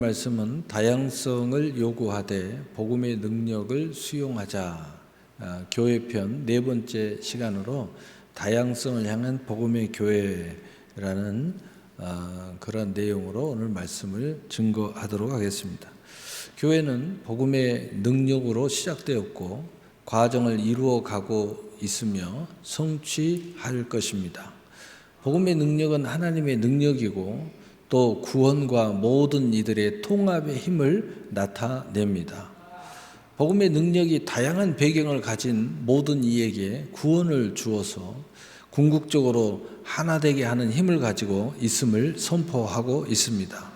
말씀은 다양성을 요구하되 복음의 능력을 수용하자. 교회편 네 번째 시간으로 다양성을 향한 복음의 교회라는 그런 내용으로 오늘 말씀을 증거하도록 하겠습니다. 교회는 복음의 능력으로 시작되었고 과정을 이루어 가고 있으며 성취할 것입니다. 복음의 능력은 하나님의 능력이고 또 구원과 모든 이들의 통합의 힘을 나타냅니다. 복음의 능력이 다양한 배경을 가진 모든 이에게 구원을 주어서 궁극적으로 하나 되게 하는 힘을 가지고 있음을 선포하고 있습니다.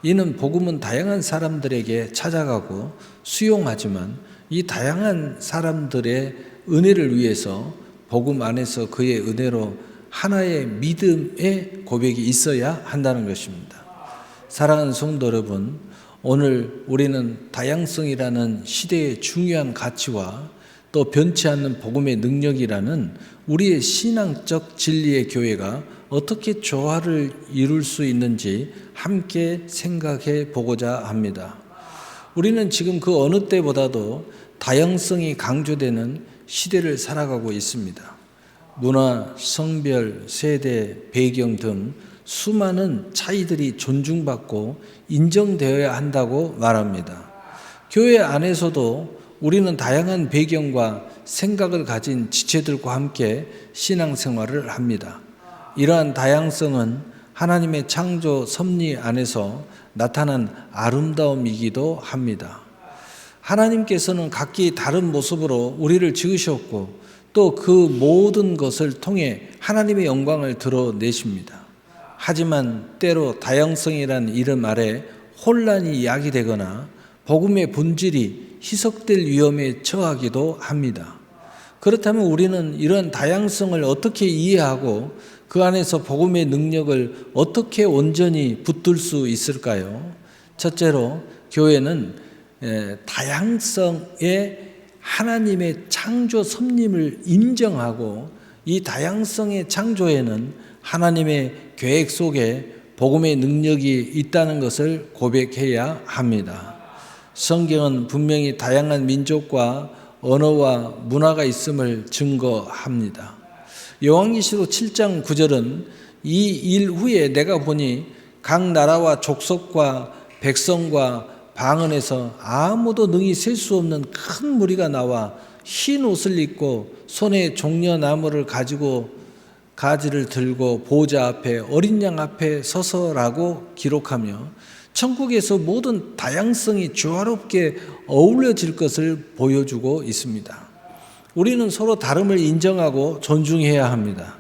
이는 복음은 다양한 사람들에게 찾아가고 수용하지만 이 다양한 사람들의 은혜를 위해서 복음 안에서 그의 은혜로 하나의 믿음의 고백이 있어야 한다는 것입니다. 사랑하는 성도 여러분, 오늘 우리는 다양성이라는 시대의 중요한 가치와 또 변치 않는 복음의 능력이라는 우리의 신앙적 진리의 교회가 어떻게 조화를 이룰 수 있는지 함께 생각해 보고자 합니다. 우리는 지금 그 어느 때보다도 다양성이 강조되는 시대를 살아가고 있습니다. 문화, 성별, 세대, 배경 등 수많은 차이들이 존중받고 인정되어야 한다고 말합니다. 교회 안에서도 우리는 다양한 배경과 생각을 가진 지체들과 함께 신앙생활을 합니다. 이러한 다양성은 하나님의 창조 섭리 안에서 나타난 아름다움이기도 합니다. 하나님께서는 각기 다른 모습으로 우리를 지으셨고 또 그 모든 것을 통해 하나님의 영광을 드러내십니다. 하지만 때로 다양성이라는 이름 아래 혼란이 야기되거나 복음의 본질이 희석될 위험에 처하기도 합니다. 그렇다면 우리는 이런 다양성을 어떻게 이해하고 그 안에서 복음의 능력을 어떻게 온전히 붙들 수 있을까요? 첫째로 교회는 다양성의 하나님의 창조 섭리를 인정하고 이 다양성의 창조에는 하나님의 계획 속에 복음의 능력이 있다는 것을 고백해야 합니다. 성경은 분명히 다양한 민족과 언어와 문화가 있음을 증거합니다. 요한계시록 7장 9절은 이 일 후에 내가 보니 각 나라와 족속과 백성과 방언에서 아무도 능히 셀 수 없는 큰 무리가 나와 흰 옷을 입고 손에 종려나무를 가지고 가지를 들고 보좌 앞에 어린 양 앞에 서서라고 기록하며 천국에서 모든 다양성이 조화롭게 어울려질 것을 보여주고 있습니다. 우리는 서로 다름을 인정하고 존중해야 합니다.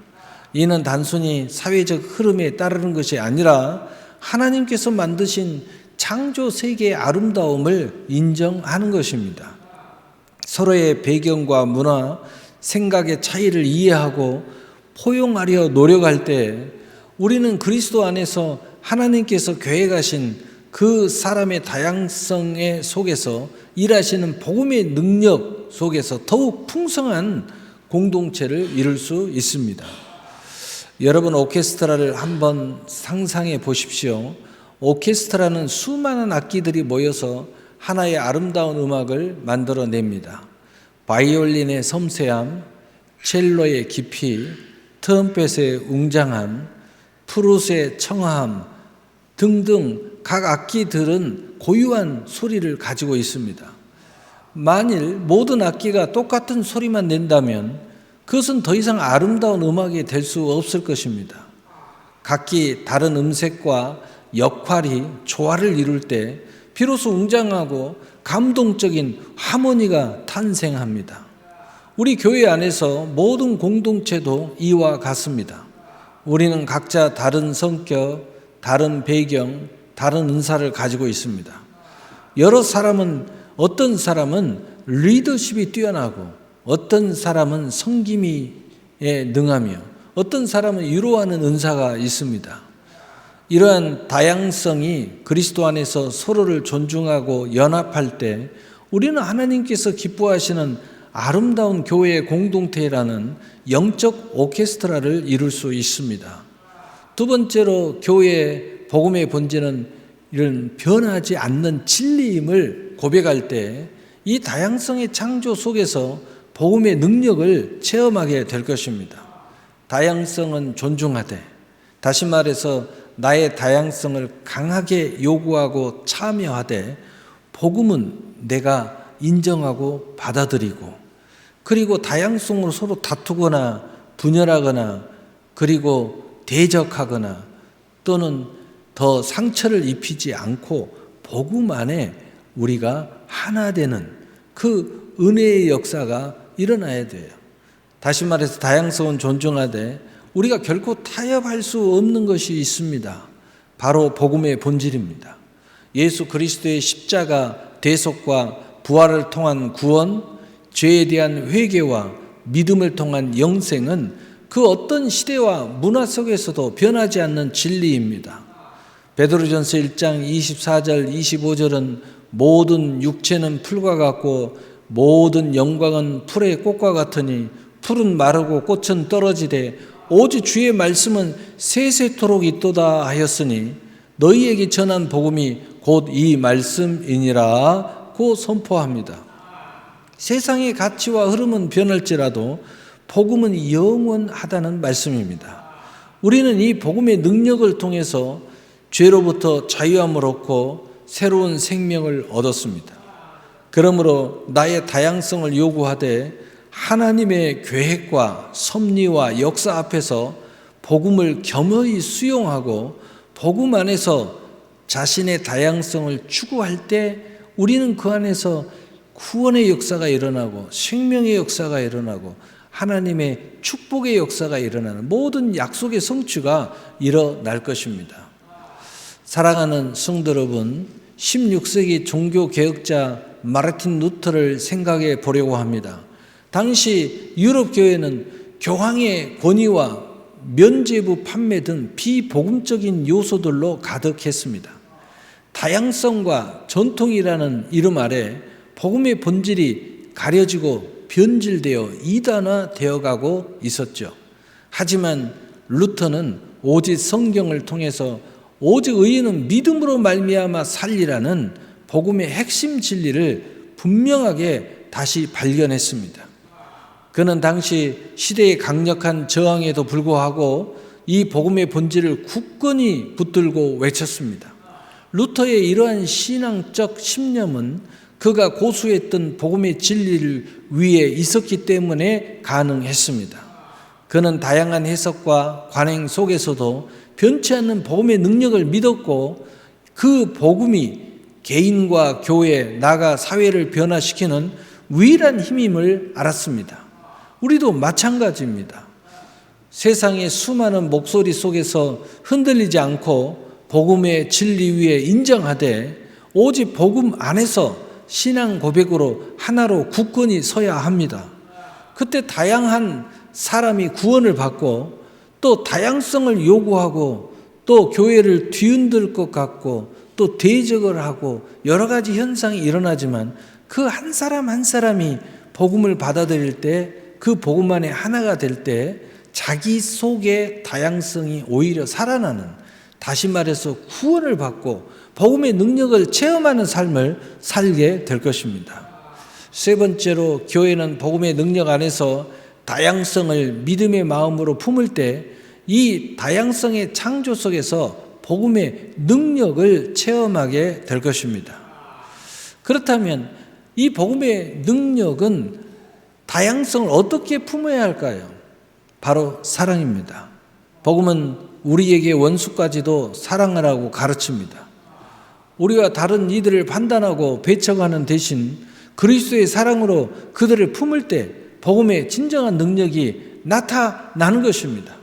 이는 단순히 사회적 흐름에 따르는 것이 아니라 하나님께서 만드신 창조 세계의 아름다움을 인정하는 것입니다. 서로의 배경과 문화, 생각의 차이를 이해하고 포용하려 노력할 때 우리는 그리스도 안에서 하나님께서 계획하신 그 사람의 다양성의 속에서 일하시는 복음의 능력 속에서 더욱 풍성한 공동체를 이룰 수 있습니다. 여러분, 오케스트라를 한번 상상해 보십시오. 오케스트라는 수많은 악기들이 모여서 하나의 아름다운 음악을 만들어냅니다. 바이올린의 섬세함, 첼로의 깊이, 트럼펫의 웅장함, 플룻의 청아함 등등 각 악기들은 고유한 소리를 가지고 있습니다. 만일 모든 악기가 똑같은 소리만 낸다면 그것은 더 이상 아름다운 음악이 될 수 없을 것입니다. 각기 다른 음색과 역할이 조화를 이룰 때 비로소 웅장하고 감동적인 하모니가 탄생합니다. 우리 교회 안에서 모든 공동체도 이와 같습니다. 우리는 각자 다른 성격, 다른 배경, 다른 은사를 가지고 있습니다. 어떤 사람은 리더십이 뛰어나고 어떤 사람은 섬김에 능하며 어떤 사람은 위로하는 은사가 있습니다. 이러한 다양성이 그리스도 안에서 서로를 존중하고 연합할 때 우리는 하나님께서 기뻐하시는 아름다운 교회의 공동체라는 영적 오케스트라를 이룰 수 있습니다. 두 번째로 교회의 복음의 본질은 이런 변하지 않는 진리임을 고백할 때 이 다양성의 창조 속에서 복음의 능력을 체험하게 될 것입니다. 다양성은 존중하되, 다시 말해서 나의 다양성을 강하게 요구하고 참여하되, 복음은 내가 인정하고 받아들이고, 그리고 다양성으로 서로 다투거나 분열하거나 그리고 대적하거나 또는 더 상처를 입히지 않고 복음 안에 우리가 하나 되는 그 은혜의 역사가 일어나야 돼요. 다시 말해서 다양성은 존중하되 우리가 결코 타협할 수 없는 것이 있습니다. 바로 복음의 본질입니다. 예수 그리스도의 십자가 대속과 부활을 통한 구원, 죄에 대한 회개와 믿음을 통한 영생은 그 어떤 시대와 문화 속에서도 변하지 않는 진리입니다. 베드로전서 1장 24절 25절은 모든 육체는 풀과 같고 모든 영광은 풀의 꽃과 같으니 풀은 마르고 꽃은 떨어지되 오직 주의 말씀은 세세토록 있도다 하였으니 너희에게 전한 복음이 곧 이 말씀이니라 고 선포합니다. 세상의 가치와 흐름은 변할지라도 복음은 영원하다는 말씀입니다. 우리는 이 복음의 능력을 통해서 죄로부터 자유함을 얻고 새로운 생명을 얻었습니다. 그러므로 나의 다양성을 요구하되 하나님의 계획과 섭리와 역사 앞에서 복음을 겸허히 수용하고 복음 안에서 자신의 다양성을 추구할 때 우리는 그 안에서 구원의 역사가 일어나고 생명의 역사가 일어나고 하나님의 축복의 역사가 일어나는 모든 약속의 성취가 일어날 것입니다. 사랑하는 성도 여러분, 16세기 종교개혁자 마르틴 루터를 생각해 보려고 합니다. 당시 유럽 교회는 교황의 권위와 면죄부 판매 등 비복음적인 요소들로 가득했습니다. 다양성과 전통이라는 이름 아래 복음의 본질이 가려지고 변질되어 이단화되어 가고 있었죠. 하지만 루터는 오직 성경을 통해서 오직 의인은 믿음으로 말미암아 살리라는 복음의 핵심 진리를 분명하게 다시 발견했습니다. 그는 당시 시대의 강력한 저항에도 불구하고 이 복음의 본질을 굳건히 붙들고 외쳤습니다. 루터의 이러한 신앙적 신념은 그가 고수했던 복음의 진리를 위해 있었기 때문에 가능했습니다. 그는 다양한 해석과 관행 속에서도 변치 않는 복음의 능력을 믿었고 그 복음이 개인과 교회, 나아가 사회를 변화시키는 유일한 힘임을 알았습니다. 우리도 마찬가지입니다. 세상의 수많은 목소리 속에서 흔들리지 않고 복음의 진리 위에 인정하되 오직 복음 안에서 신앙 고백으로 하나로 굳건히 서야 합니다. 그때 다양한 사람이 구원을 받고 또 다양성을 요구하고 또 교회를 뒤흔들 것 같고 또 대적을 하고 여러 가지 현상이 일어나지만 그 한 사람 한 사람이 복음을 받아들일 때 그 복음 안에 하나가 될 때 자기 속의 다양성이 오히려 살아나는, 다시 말해서 구원을 받고 복음의 능력을 체험하는 삶을 살게 될 것입니다. 세 번째로 교회는 복음의 능력 안에서 다양성을 믿음의 마음으로 품을 때 이 다양성의 창조 속에서 복음의 능력을 체험하게 될 것입니다. 그렇다면 이 복음의 능력은 다양성을 어떻게 품어야 할까요? 바로 사랑입니다. 복음은 우리에게 원수까지도 사랑하라고 가르칩니다. 우리와 다른 이들을 판단하고 배척하는 대신 그리스도의 사랑으로 그들을 품을 때 복음의 진정한 능력이 나타나는 것입니다.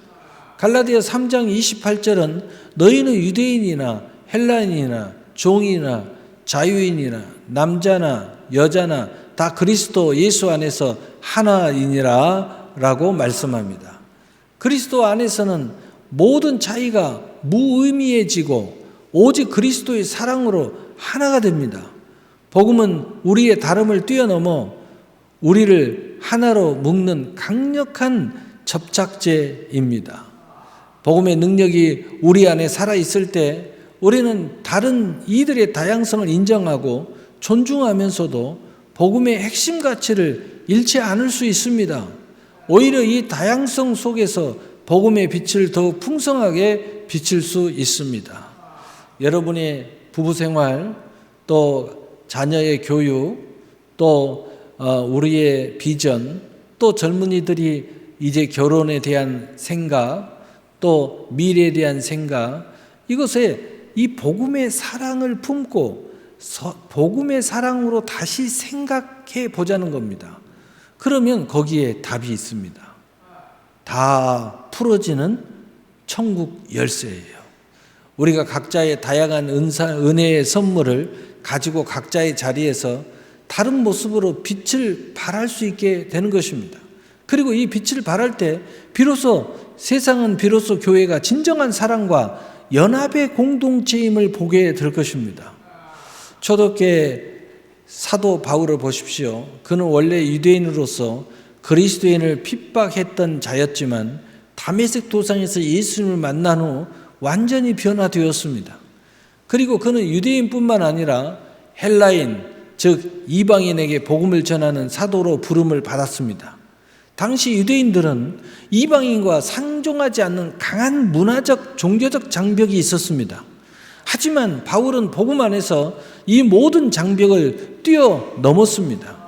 갈라디아 3장 28절은 너희는 유대인이나 헬라인이나 종이나 자유인이나 남자나 여자나 다 그리스도 예수 안에서 하나이니라 라고 말씀합니다. 그리스도 안에서는 모든 차이가 무의미해지고 오직 그리스도의 사랑으로 하나가 됩니다. 복음은 우리의 다름을 뛰어넘어 우리를 하나로 묶는 강력한 접착제입니다. 복음의 능력이 우리 안에 살아있을 때 우리는 다른 이들의 다양성을 인정하고 존중하면서도 복음의 핵심 가치를 잃지 않을 수 있습니다. 오히려 이 다양성 속에서 복음의 빛을 더욱 풍성하게 비칠 수 있습니다. 여러분의 부부 생활, 또 자녀의 교육, 또 우리의 비전, 또 젊은이들이 이제 결혼에 대한 생각, 또 미래에 대한 생각, 이것에 이 복음의 사랑을 품고 복음의 사랑으로 다시 생각해 보자는 겁니다. 그러면 거기에 답이 있습니다. 다 풀어지는 천국 열쇠예요. 우리가 각자의 다양한 은혜의 선물을 가지고 각자의 자리에서 다른 모습으로 빛을 발할 수 있게 되는 것입니다. 그리고 이 빛을 발할 때 세상은 비로소 교회가 진정한 사랑과 연합의 공동체임을 보게 될 것입니다. 초대교회 사도 바울을 보십시오. 그는 원래 유대인으로서 그리스도인을 핍박했던 자였지만 다메섹 도상에서 예수님을 만난 후 완전히 변화되었습니다. 그리고 그는 유대인뿐만 아니라 헬라인, 즉 이방인에게 복음을 전하는 사도로 부름을 받았습니다. 당시 유대인들은 이방인과 상종하지 않는 강한 문화적, 종교적 장벽이 있었습니다. 하지만 바울은 복음 안에서 이 모든 장벽을 뛰어넘었습니다.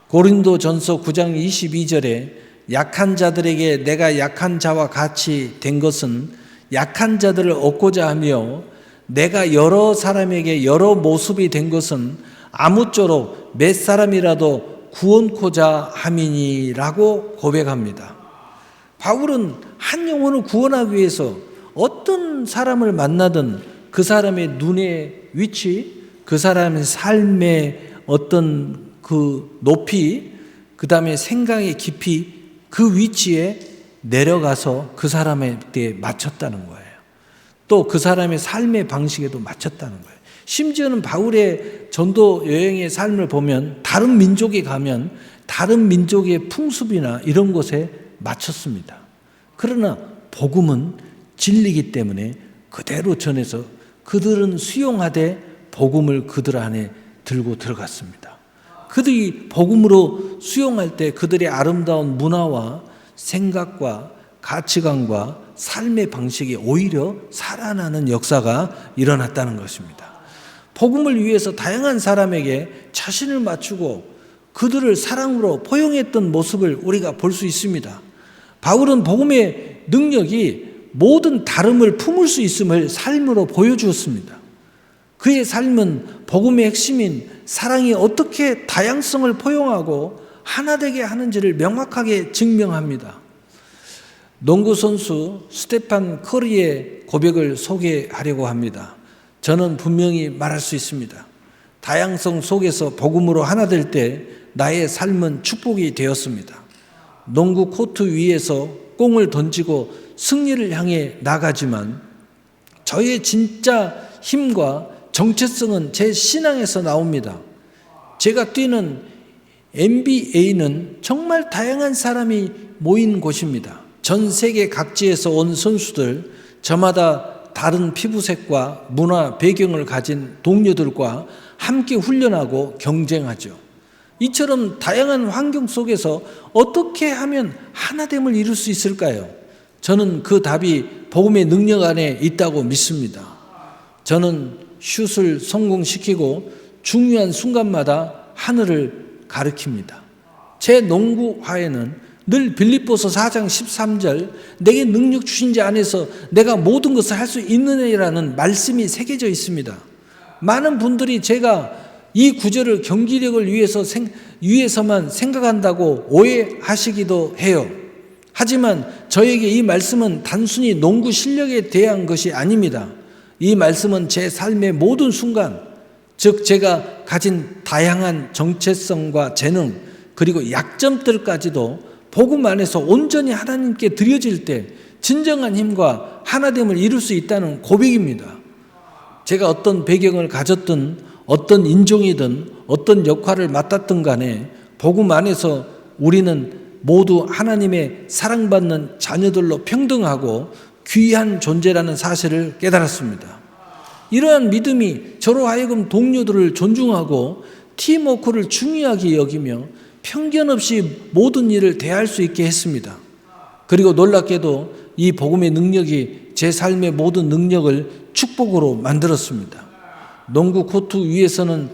고린도전서 9장 22절에 약한 자들에게 내가 약한 자와 같이 된 것은 약한 자들을 얻고자 하며 내가 여러 사람에게 여러 모습이 된 것은 아무쪼록 몇 사람이라도 구원코자 함이니라고 고백합니다. 바울은 한 영혼을 구원하기 위해서 어떤 사람을 만나든 그 사람의 눈의 위치, 그 사람의 삶의 어떤 그 높이, 그 다음에 생각의 깊이, 그 위치에 내려가서 그 사람에게 맞췄다는 거예요. 또 그 사람의 삶의 방식에도 맞췄다는 거예요. 심지어는 바울의 전도 여행의 삶을 보면 다른 민족에 가면 다른 민족의 풍습이나 이런 것에 맞췄습니다. 그러나 복음은 진리이기 때문에 그대로 전해서 그들은 수용하되 복음을 그들 안에 들고 들어갔습니다. 그들이 복음으로 수용할 때 그들의 아름다운 문화와 생각과 가치관과 삶의 방식이 오히려 살아나는 역사가 일어났다는 것입니다. 복음을 위해서 다양한 사람에게 자신을 맞추고 그들을 사랑으로 포용했던 모습을 우리가 볼 수 있습니다. 바울은 복음의 능력이 모든 다름을 품을 수 있음을 삶으로 보여주었습니다. 그의 삶은 복음의 핵심인 사랑이 어떻게 다양성을 포용하고 하나 되게 하는지를 명확하게 증명합니다. 농구 선수 스테판 커리의 고백을 소개하려고 합니다. 저는 분명히 말할 수 있습니다. 다양성 속에서 복음으로 하나 될 때 나의 삶은 축복이 되었습니다. 농구 코트 위에서 공을 던지고 승리를 향해 나가지만 저의 진짜 힘과 정체성은 제 신앙에서 나옵니다. 제가 뛰는 NBA는 정말 다양한 사람이 모인 곳입니다. 전 세계 각지에서 온 선수들, 저마다 다른 피부색과 문화 배경을 가진 동료들과 함께 훈련하고 경쟁하죠. 이처럼 다양한 환경 속에서 어떻게 하면 하나됨을 이룰 수 있을까요? 저는 그 답이 복음의 능력 안에 있다고 믿습니다. 저는 슛을 성공시키고 중요한 순간마다 하늘을 가리킵니다. 제 농구화에는 늘 빌립보서 4장 13절 내게 능력 주신 자 안에서 내가 모든 것을 할 수 있느니라는 말씀이 새겨져 있습니다. 많은 분들이 제가 이 구절을 경기력을 위해서만 생각한다고 오해하시기도 해요. 하지만 저에게 이 말씀은 단순히 농구 실력에 대한 것이 아닙니다. 이 말씀은 제 삶의 모든 순간, 즉 제가 가진 다양한 정체성과 재능 그리고 약점들까지도 복음 안에서 온전히 하나님께 드려질 때 진정한 힘과 하나됨을 이룰 수 있다는 고백입니다. 제가 어떤 배경을 가졌든 어떤 인종이든 어떤 역할을 맡았든 간에 복음 안에서 우리는 모두 하나님의 사랑받는 자녀들로 평등하고 귀한 존재라는 사실을 깨달았습니다. 이러한 믿음이 저로 하여금 동료들을 존중하고 팀워크를 중요하게 여기며 편견 없이 모든 일을 대할 수 있게 했습니다. 그리고 놀랍게도 이 복음의 능력이 제 삶의 모든 능력을 축복으로 만들었습니다. 농구 코트 위에서는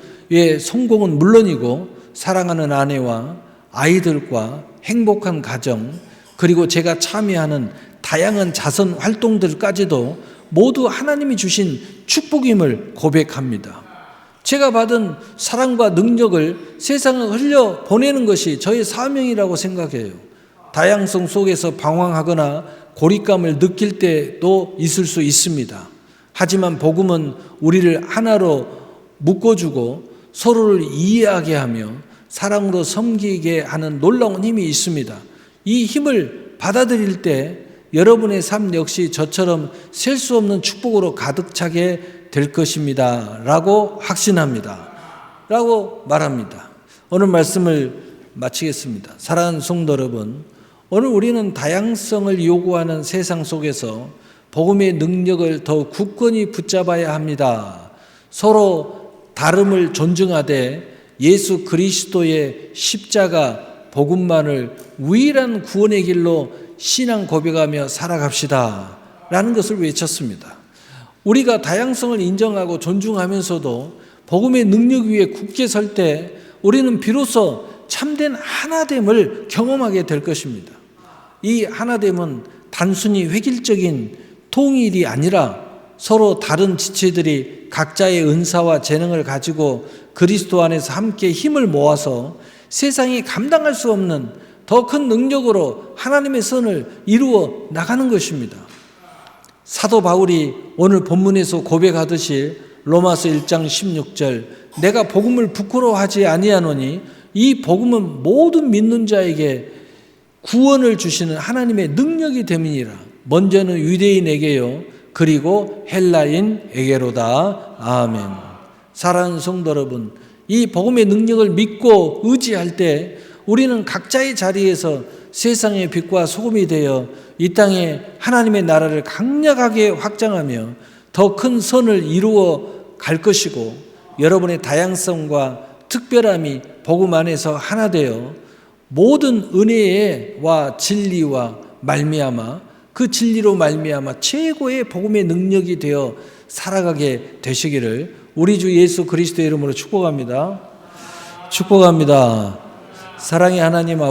성공은 물론이고 사랑하는 아내와 아이들과 행복한 가정, 그리고 제가 참여하는 다양한 자선 활동들까지도 모두 하나님이 주신 축복임을 고백합니다. 제가 받은 사랑과 능력을 세상에 흘려 보내는 것이 저의 사명이라고 생각해요. 다양성 속에서 방황하거나 고립감을 느낄 때도 있을 수 있습니다. 하지만 복음은 우리를 하나로 묶어주고 서로를 이해하게 하며 사랑으로 섬기게 하는 놀라운 힘이 있습니다. 이 힘을 받아들일 때 여러분의 삶 역시 저처럼 셀 수 없는 축복으로 가득 차게 될 것입니다. 라고 확신합니다. 라고 말합니다. 오늘 말씀을 마치겠습니다. 사랑하는 성도 여러분, 오늘 우리는 다양성을 요구하는 세상 속에서 복음의 능력을 더 굳건히 붙잡아야 합니다. 서로 다름을 존중하되 예수 그리스도의 십자가 복음만을 유일한 구원의 길로 신앙 고백하며 살아갑시다 라는 것을 외쳤습니다. 우리가 다양성을 인정하고 존중하면서도 복음의 능력 위에 굳게 설 때 우리는 비로소 참된 하나됨을 경험하게 될 것입니다. 이 하나됨은 단순히 획일적인 통일이 아니라 서로 다른 지체들이 각자의 은사와 재능을 가지고 그리스도 안에서 함께 힘을 모아서 세상이 감당할 수 없는 더 큰 능력으로 하나님의 선을 이루어 나가는 것입니다. 사도 바울이 오늘 본문에서 고백하듯이 로마서 1장 16절 내가 복음을 부끄러워하지 아니하노니 이 복음은 모든 믿는 자에게 구원을 주시는 하나님의 능력이 됨이니라. 먼저는 유대인에게요 그리고 헬라인에게로다. 아멘. 사랑하는 성도 여러분, 이 복음의 능력을 믿고 의지할 때 우리는 각자의 자리에서 세상의 빛과 소금이 되어 이 땅에 하나님의 나라를 강력하게 확장하며 더 큰 선을 이루어 갈 것이고 여러분의 다양성과 특별함이 복음 안에서 하나 되어 모든 은혜와 진리와 말미암아 그 진리로 말미암아 최고의 복음의 능력이 되어 살아가게 되시기를 우리 주 예수 그리스도의 이름으로 축복합니다. 축복합니다. 사랑의 하나님 아버지